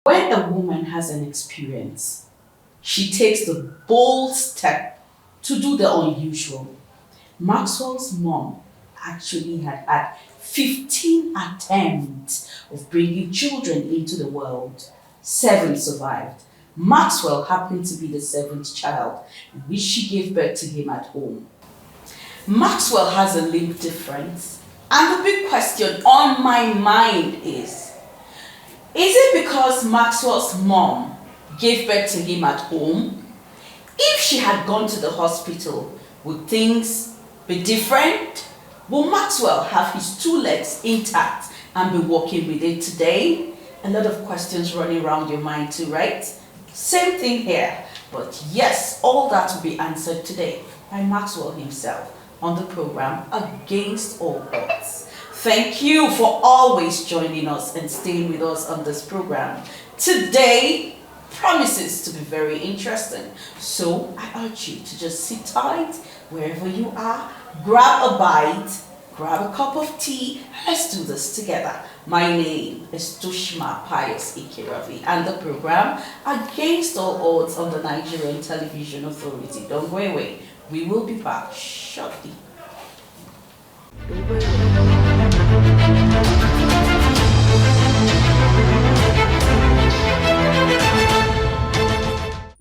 When a woman has an experience, she takes the bold step to do the unusual. Maxwell's mom actually had 15 attempts of bringing children into the world. 7 survived. Maxwell happened to be the 7th child, in which she gave birth to him at home. Maxwell has a limb difference, and the big question on my mind is it because Maxwell's mom gave birth to him at home? If she had gone to the hospital, would things be different? Will Maxwell have his 2 legs intact and be walking with it today? A lot of questions running around your mind too, right? Same thing here. But yes, all that will be answered today by Maxwell himself on the program Against All Odds. Thank you for always joining us and staying with us on this program. Today promises to be very interesting. So I urge you to just sit tight wherever you are, grab a bite, grab a cup of tea, and let's do this together. My name is Dushma Pius Ikeravi and the program Against All Odds on the Nigerian Television Authority. Don't go away. We will be back shortly. Don't go away.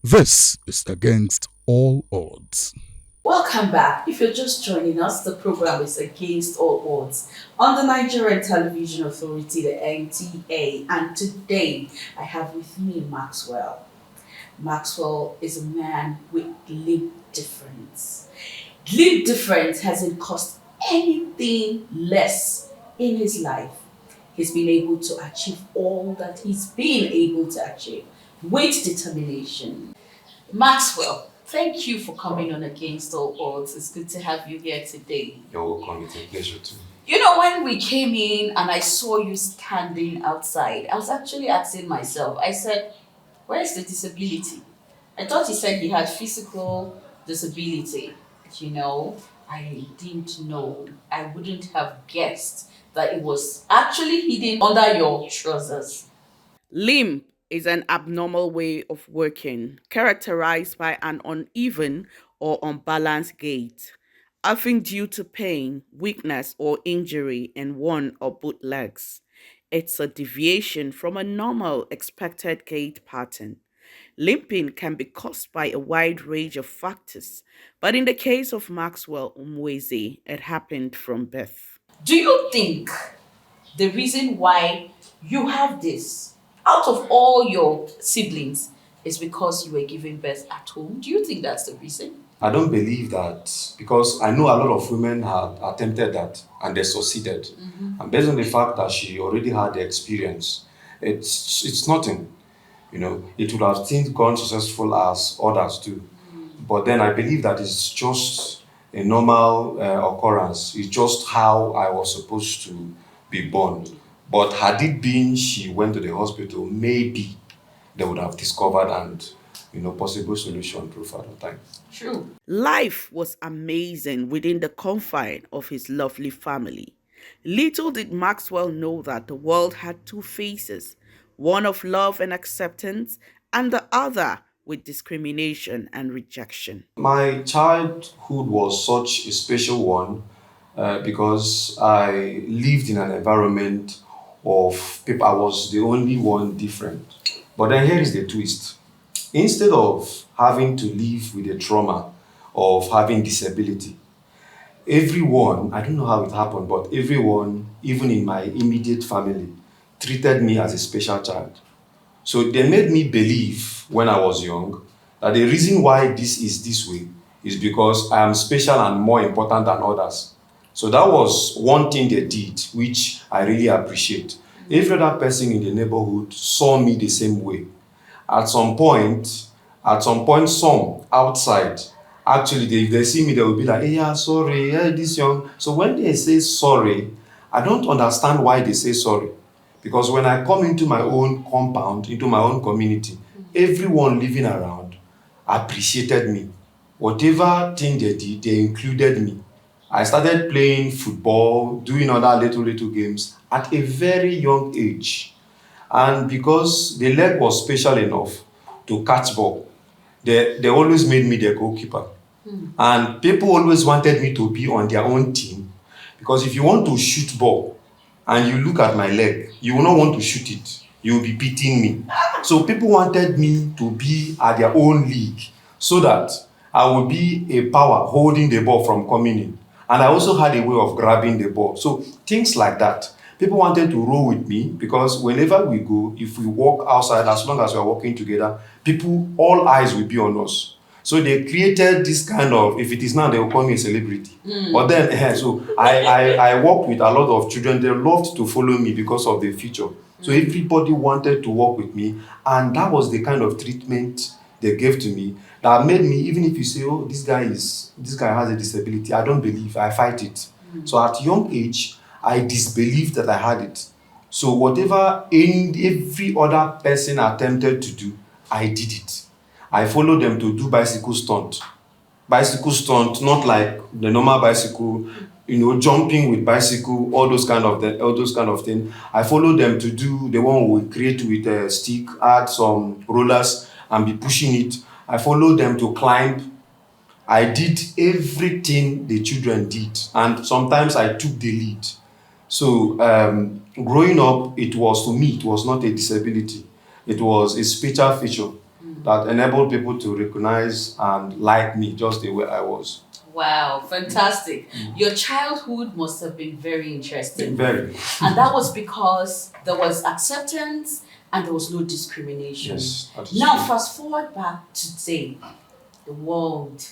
This is Against All Odds. Welcome back. If you're just joining us, the program is Against All Odds on the Nigerian Television Authority, the NTA. And today I have with me Maxwell. Maxwell is a man with limb difference. Limb difference hasn't cost anything less in his life. He's been able to achieve all that he's been able to achieve with determination. Maxwell, thank you for coming on Against All Odds. It's good to have you here today. You're welcome. It's a pleasure too. You know, when we came in and I saw you standing outside, I was actually asking myself, I said, where's the disability? I thought he said he had physical disability. You know, I didn't know. I wouldn't have guessed that it was actually hidden under your trousers. Limb is an abnormal way of working, characterized by an uneven or unbalanced gait, often due to pain, weakness, or injury in one or both legs. It's a deviation from a normal expected gait pattern. Limping can be caused by a wide range of factors, but in the case of Maxwell Nwueze, it happened from birth. Do you think the reason why you have this out of all your siblings is because you were giving birth at home? Do you think that's the reason? I don't believe that, because I know a lot of women have attempted that and they succeeded. And based on the fact that she already had the experience, it's nothing. You know, it would have still gone successful as others do. But then I believe that it's just a normal occurrence. It's just how I was supposed to be born. But had it been she went to the hospital, maybe they would have discovered and, possible solution through further time. True. Life was amazing within the confine of his lovely family. Little did Maxwell know that the world had 2 faces, one of love and acceptance, and the other with discrimination and rejection. My childhood was such a special one because I lived in an environment of people. I was the only one different. But then here is the twist. Instead of having to live with the trauma of having disability, everyone, I don't know how it happened, but everyone, even in my immediate family, treated me as a special child. So they made me believe when I was young that the reason why this is this way is because I am special and more important than others. So that was one thing they did, which I really appreciate. Every other person in the neighborhood saw me the same way. At some point, some outside, actually, if they see me, they will be like, hey, yeah, sorry, hey, this young. So when they say sorry, I don't understand why they say sorry. Because when I come into my own compound, into my own community, everyone living around appreciated me. Whatever thing they did, they included me. I started playing football, doing other little games at a very young age. And because the leg was special enough to catch ball, they always made me their goalkeeper. And people always wanted me to be on their own team. Because if you want to shoot ball and you look at my leg, you will not want to shoot it. You will be beating me. So people wanted me to be at their own league so that I would be a power holding the ball from coming in. And I also had a way of grabbing the ball. So things like that. People wanted to roll with me because whenever we go, if we walk outside, as long as we are walking together, people, all eyes will be on us. So they created this kind of, if it is now, they will call me a celebrity. But then, so I work with a lot of children. They loved to follow me because of the future. So everybody wanted to work with me. And that was the kind of treatment they gave to me that made me, even if you say, oh, this guy has a disability, I don't believe, I fight it. So at young age, I disbelieved that I had it. So whatever every other person attempted to do, I did it. I followed them to do bicycle stunt. Bicycle stunt, not like the normal bicycle, jumping with bicycle, all those kind of things. I followed them to do the one we create with a stick, add some rollers, and be pushing it. I followed them to climb. I did everything the children did, and sometimes I took the lead. So growing up, it was not a disability. It was a special feature that enabled people to recognize and like me just the way I was. Wow, fantastic. Your childhood must have been very interesting. Very. And that was because there was acceptance and there was no discrimination. Yes, that is Now, true. fast forward back to today, the world,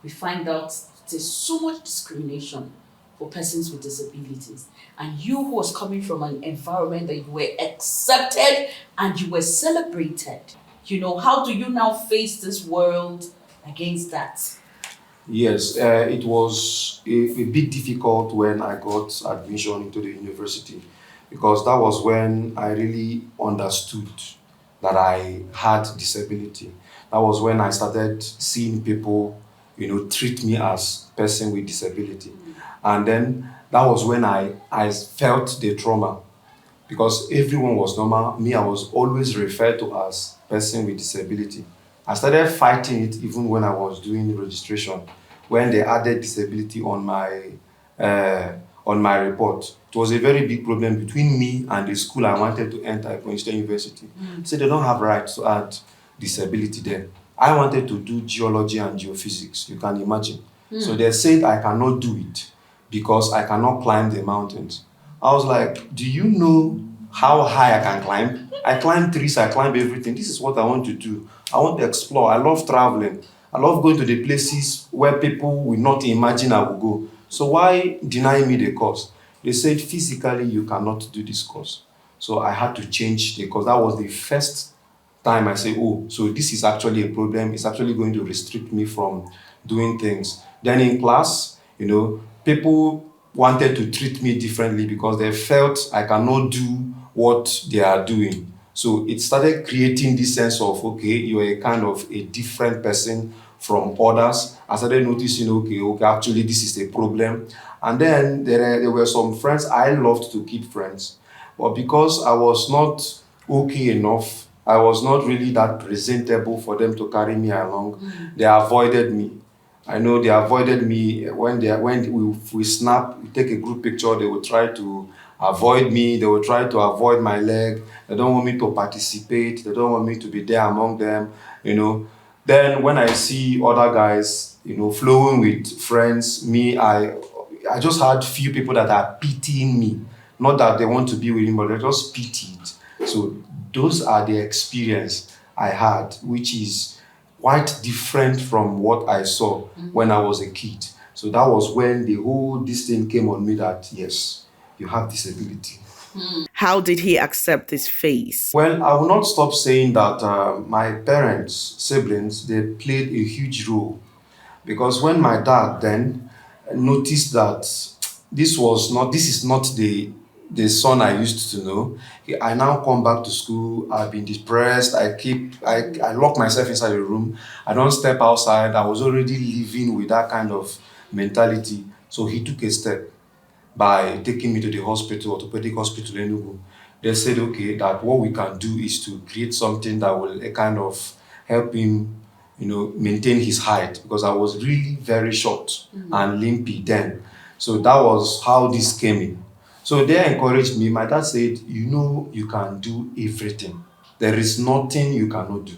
we find out there's so much discrimination for persons with disabilities. And you who was coming from an environment that you were accepted and you were celebrated, how do you now face this world against that? Yes, it was a bit difficult when I got admission into the university because that was when I really understood that I had disability. That was when I started seeing people, treat me as person with disability. And then that was when I felt the trauma because everyone was normal. Me, I was always referred to as person with disability. I started fighting it even when I was doing registration, when they added disability on my report. It was a very big problem between me and the school I wanted to enter, Ebonyi State University. So they don't have right to add disability there. I wanted to do geology and geophysics, you can imagine. So they said I cannot do it because I cannot climb the mountains. I was like, do you know how high I can climb? I climb trees, I climb everything. This is what I want to do. I want to explore. I love traveling. I love going to the places where people will not imagine I will go. So why deny me the course? They said physically you cannot do this course. So I had to change the course. That was the first time I said, oh, so this is actually a problem. It's actually going to restrict me from doing things. Then in class, people wanted to treat me differently because they felt I cannot do what they are doing. So it started creating this sense of, okay, you're a kind of a different person from others. I started noticing, okay, actually this is a problem. And then there were some friends I loved to keep friends. But because I was not okay enough, I was not really that presentable for them to carry me along, they avoided me. I know they avoided me when we snap, we take a group picture, they will try to avoid me, they will try to avoid my leg, they don't want me to participate, they don't want me to be there among them, Then when I see other guys, flowing with friends, I just had few people that are pitying me. Not that they want to be with me, but they're just pitied. So those are the experience I had, which is quite different from what I saw when I was a kid. So that was when this thing came on me that, yes, you have disability. How did he accept his face? Well, I will not stop saying that my parents, siblings, they played a huge role because when my dad then noticed that this is not the son I used to know. I now come back to school. I've been depressed. I lock myself inside a room. I don't step outside. I was already living with that kind of mentality. So he took a step by taking me to the hospital, orthopedic hospital in Enugu. They said, okay, that what we can do is to create something that will kind of help him, maintain his height because I was really very short and limpy then. So that was how this came in. So they encouraged me. My dad said, you can do everything. There is nothing you cannot do.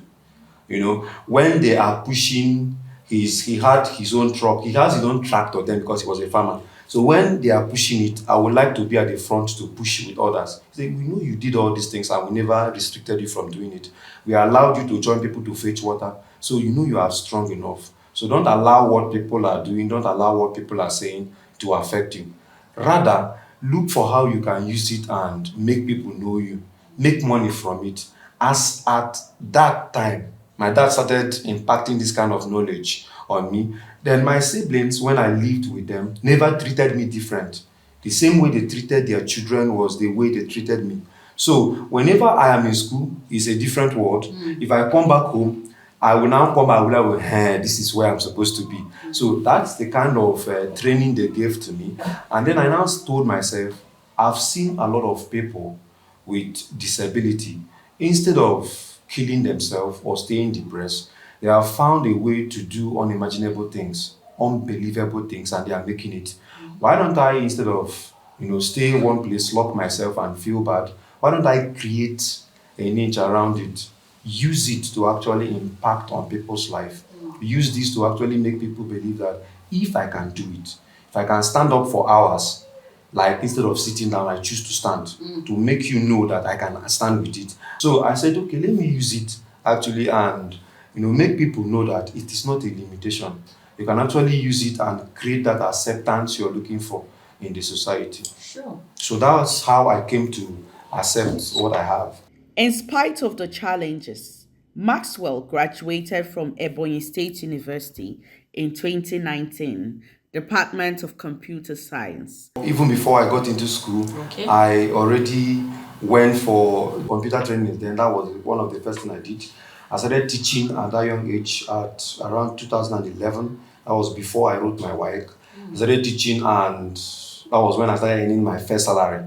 When they are pushing he had his own truck, he has his own tractor then because he was a farmer. So when they are pushing it, I would like to be at the front to push with others. He said, we know you did all these things and we never restricted you from doing it. We allowed you to join people to fetch water. So you are strong enough. So don't allow what people are doing, don't allow what people are saying to affect you. Rather, look for how you can use it and make people know you, make money from it. As at that time, my dad started impacting this kind of knowledge on me. Then my siblings, when I lived with them, never treated me different. The same way they treated their children was the way they treated me. So whenever I am in school, it's a different world. If I come back home, I will now come back with, hey, this is where I'm supposed to be. So that's the kind of training they gave to me. And then I now told myself, I've seen a lot of people with disability. Instead of killing themselves or staying depressed, they have found a way to do unimaginable things, unbelievable things, and they are making it. Why don't I, instead of stay in one place, lock myself and feel bad, why don't I create a niche around it, use it to actually impact on people's life, use this to actually make people believe that if I can do it, if I can stand up for hours, like instead of sitting down, I choose to stand to make you know that I can stand with it. So I said, okay, let me use it actually and make people know that it is not a limitation. You can actually use it and create that acceptance you're looking for in the society. Sure. So that's how I came to accept what I have. In spite of the challenges, Maxwell graduated from Ebonyi State University in 2019, Department of Computer Science. Even before I got into school, I already went for computer training. Then that was one of the first things I did. I started teaching at that young age at around 2011. That was before I wrote my WAEC. I started teaching and that was when I started earning my first salary.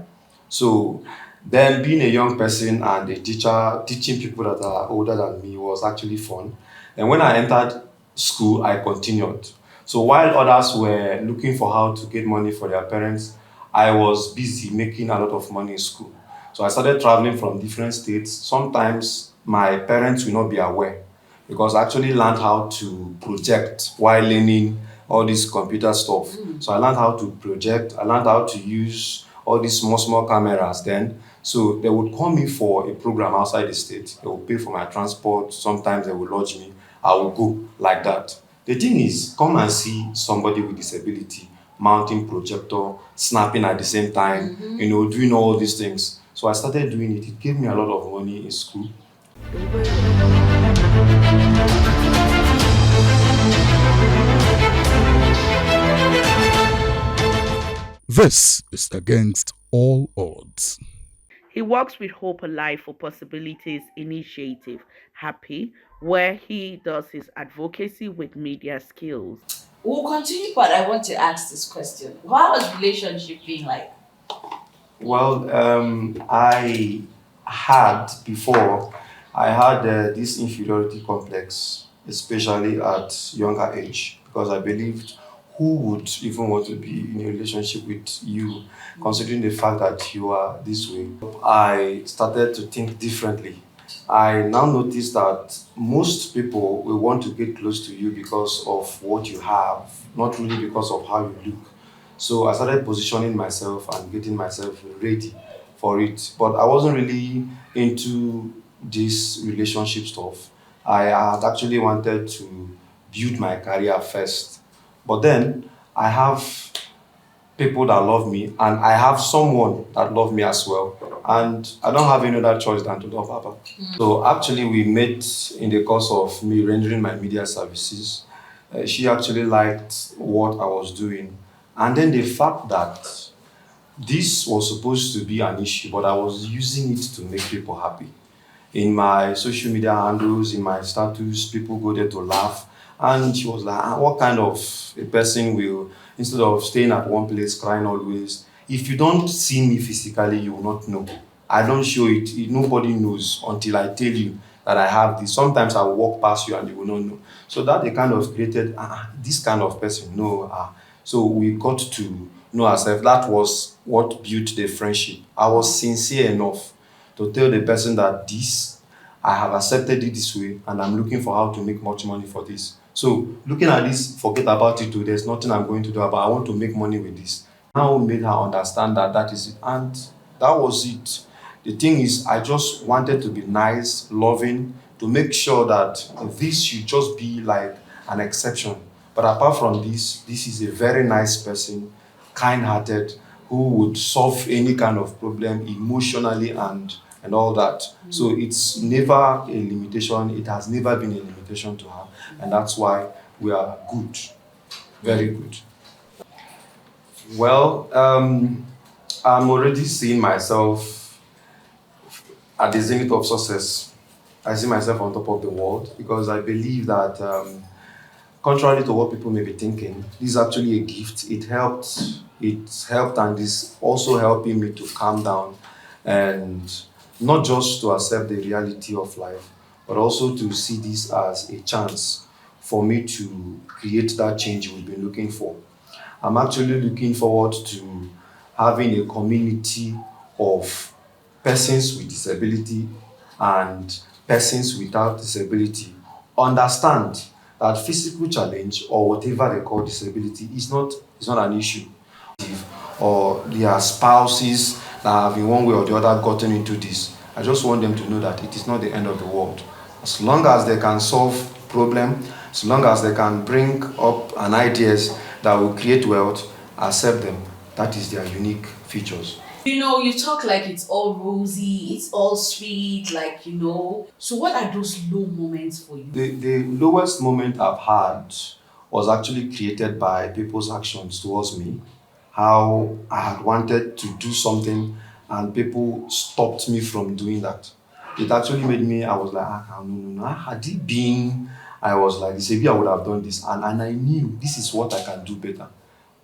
So then being a young person and a teacher, teaching people that are older than me was actually fun. And when I entered school, I continued. So while others were looking for how to get money for their parents, I was busy making a lot of money in school. So I started traveling from different states. Sometimes my parents will not be aware because I actually learned how to project while learning all this computer stuff. So I learned how to project, I learned how to use all these small cameras then. So they would call me for a program outside the state. They would pay for my transport. Sometimes they would lodge me. I would go like that. The thing is, come and see somebody with disability mounting projector, snapping at the same time, doing all these things. So I started doing it. It gave me a lot of money in school. This is Against All Odds. He works with Hope Alive for Possibilities Initiative, Happy, where he does his advocacy with media skills. We'll continue, but I want to ask this question. How has relationship been like? Well, I had this inferiority complex, especially at younger age, because I believed who would even want to be in a relationship with you, considering the fact that you are this way. I started to think differently. I now noticed that most people will want to get close to you because of what you have, not really because of how you look. So I started positioning myself and getting myself ready for it. But I wasn't really into this relationship stuff. I had actually wanted to build my career first. But then I have people that love me, and I have someone that love me as well. And I don't have any other choice than to love her back. So actually, we met in the course of me rendering my media services. She actually liked what I was doing, and then the fact that this was supposed to be an issue, but I was using it to make people happy. In my social media handles, in my status, people go there to laugh. And she was like, what kind of a person will, instead of staying at one place crying always, if you don't see me physically, you will not know. I don't show it. Nobody knows until I tell you that I have this. Sometimes I will walk past you and you will not know. So that they kind of created this kind of person. No, so we got to know ourselves. That was what built the friendship. I was sincere enough to tell the person that I have accepted it this way, and I'm looking for how to make much money for this. So looking at this, forget about it too. There's nothing I'm going to do about it. I want to make money with this. Now made her understand that that is it. And that was it. The thing is, I just wanted to be nice, loving, to make sure that this should just be like an exception. But apart from this is a very nice person, kind-hearted, who would solve any kind of problem emotionally and all that. So it's never a limitation. It has never been a limitation to her. And that's why we are good, very good. Well, I'm already seeing myself at the zenith of success. I see myself on top of the world because I believe that, contrary to what people may be thinking, this is actually a gift. It helped, and is also helping me to calm down and not just to accept the reality of life, but also to see this as a chance for me to create that change we've been looking for. I'm actually looking forward to having a community of persons with disability and persons without disability understand that physical challenge or whatever they call disability is not an issue. Or their spouses that have in one way or the other gotten into this. I just want them to know that it is not the end of the world. As long as they can solve problem, as long as they can bring up an ideas that will create wealth, accept them. That is their unique features. You talk like it's all rosy, it's all sweet, So, what are those low moments for you? The lowest moment I've had was actually created by people's actions towards me. How I had wanted to do something and people stopped me from doing that. It actually made me, I was like, no. Had it been, I was like, maybe I would have done this. And I knew this is what I can do better.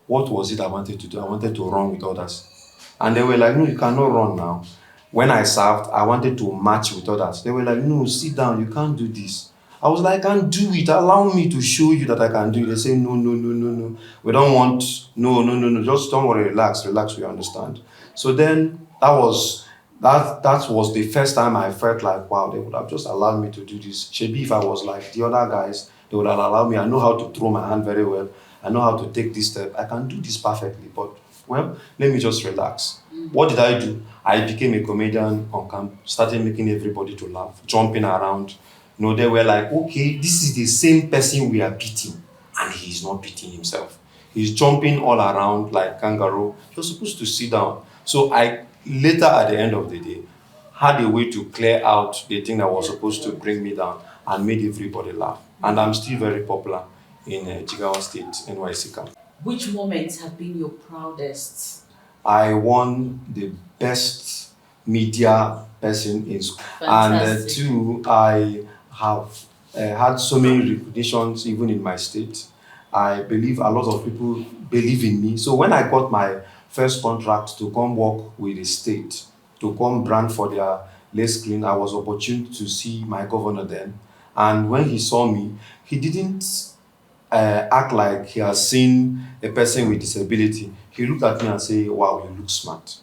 What was it I wanted to do? I wanted to run with others. And they were like, no, you cannot run now. When I served, I wanted to match with others. They were like, no, sit down, you can't do this. I was like, I can't do it. Allow me to show you that I can do it. They say, no. We don't want, no. Just don't worry, relax, we understand. So then that was the first time I felt like, wow, they would have just allowed me to do this. Maybe if I was like the other guys, they would have allowed me. I know how to throw my hand very well. I know how to take this step. I can do this perfectly. But, well, let me just relax. What did I do? I became a comedian on camp, started making everybody to laugh, jumping around. They were like, okay, this is the same person we are beating, and he's not beating himself. He's jumping all around like kangaroo. You're supposed to sit down. So I later, at the end of the day, had a way to clear out the thing that was supposed to bring me down and made everybody laugh. And I'm still very popular in Jigawa State, NYC camp. Which moments have been your proudest? I won the best media person in school. Fantastic. And two, I have had so many recognitions even in my state. I believe a lot of people believe in me. So when I got my first contract to come work with the state, to come brand for their less screen, I was opportune to see my governor then. And when he saw me, he didn't act like he has seen a person with disability. He looked at me and said, wow, you look smart.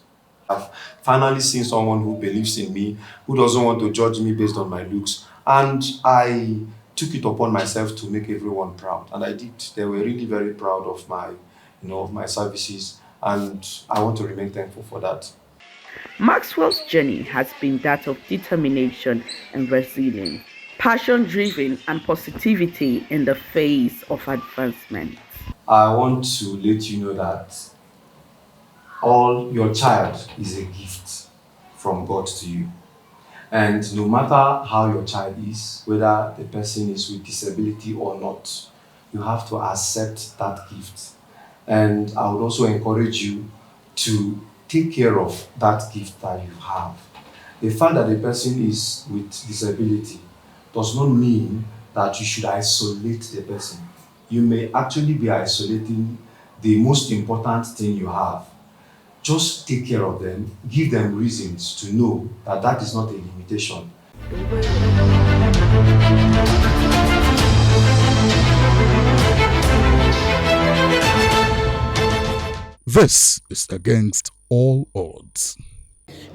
I've finally seen someone who believes in me, who doesn't want to judge me based on my looks. And I took it upon myself to make everyone proud. And I did. They were really very proud of my services. And I want to remain thankful for that. Maxwell's journey has been that of determination and resilience, passion-driven and positivity in the face of advancement. I want to let you know that All your child is a gift from God to you. And no matter how your child is, whether the person is with disability or not, you have to accept that gift. And I would also encourage you to take care of that gift that you have. The fact that the person is with disability does not mean that you should isolate the person. You may actually be isolating the most important thing you have. Just take care of them, give them reasons to know that that is not a limitation. This is Against All Odds.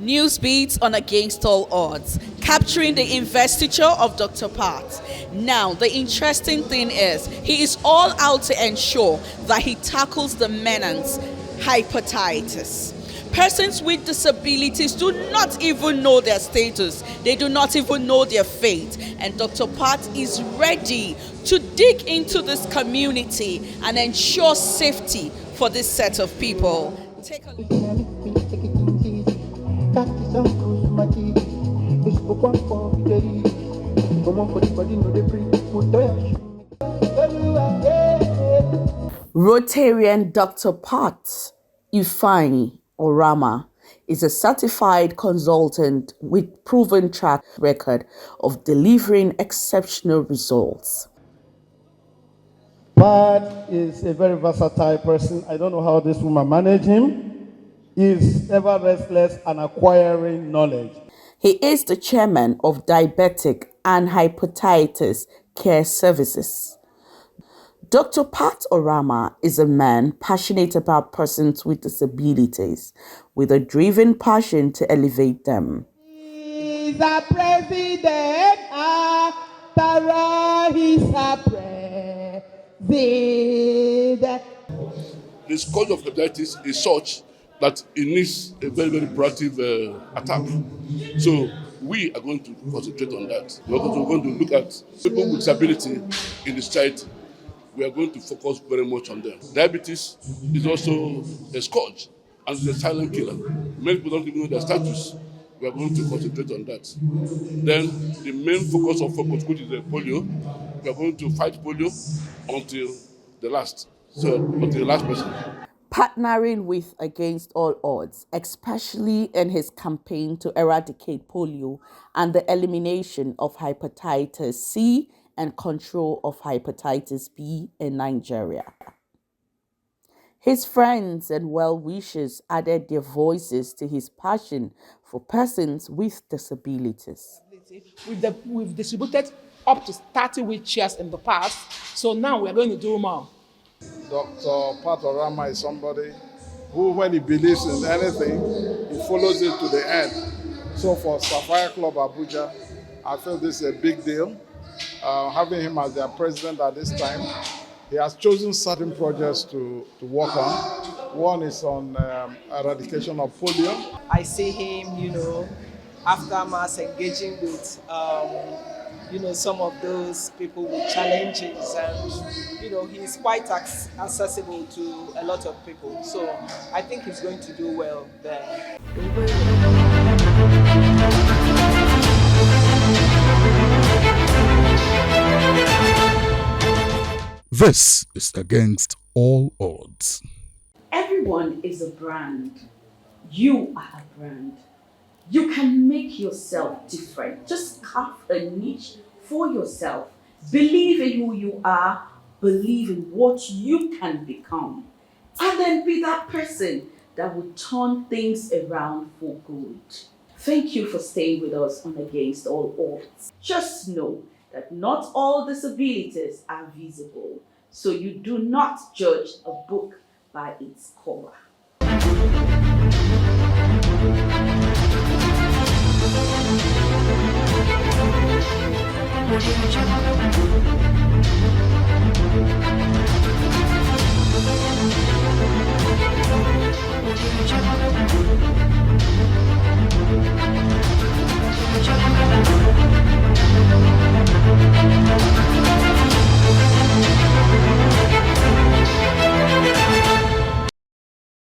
News beats on Against All Odds, capturing the investiture of Dr. Pat. Now, the interesting thing is, he is all out to ensure that he tackles the menace, hepatitis. Persons with disabilities do not even know their status, they do not even know their fate, and Dr. Pat is ready to dig into this community and ensure safety for this set of people. Take a look. Rotarian Dr. Pat Ifeanyi Orama is a certified consultant with proven track record of delivering exceptional results. Pat is a very versatile person. I don't know how this woman managed him. He's ever restless and acquiring knowledge. He is the chairman of Diabetic and Hepatitis Care Services. Dr. Pat Orama is a man passionate about persons with disabilities, with a driven passion to elevate them. He's a president, Tara, he's a president. The scourge of hepatitis is such that it needs a very, very proactive attack. So we are going to concentrate on that. We're going to look at people with disability in the society. We are going to focus very much on them. Diabetes is also a scourge and it's a silent killer. Many people don't even know their status. We are going to concentrate on that. Then the main focus of focus, which is polio, we are going to fight polio until the last. So until the last person. Partnering with Against All Odds, especially in his campaign to eradicate polio and the elimination of hepatitis C and control of hepatitis B in Nigeria. His friends and well-wishers added their voices to his passion for persons with disabilities. We've distributed up to 30 wheelchairs in the past, so now we're going to do more. Dr. Pat Orama is somebody who, when he believes in anything, he follows it to the end. So for Sapphire Club Abuja, I feel this is a big deal. Having him as their president at this time, he has chosen certain projects to work on. One is on eradication of polio. I see him, after mass engaging with, some of those people with challenges, and, he's quite accessible to a lot of people. So I think he's going to do well there. This is Against All Odds. Everyone is a brand. You are a brand. You can make yourself different. Just carve a niche for yourself. Believe in who you are. Believe in what you can become. And then be that person that will turn things around for good. Thank you for staying with us on Against All Odds. Just know that not all disabilities are visible, so you do not judge a book by its cover.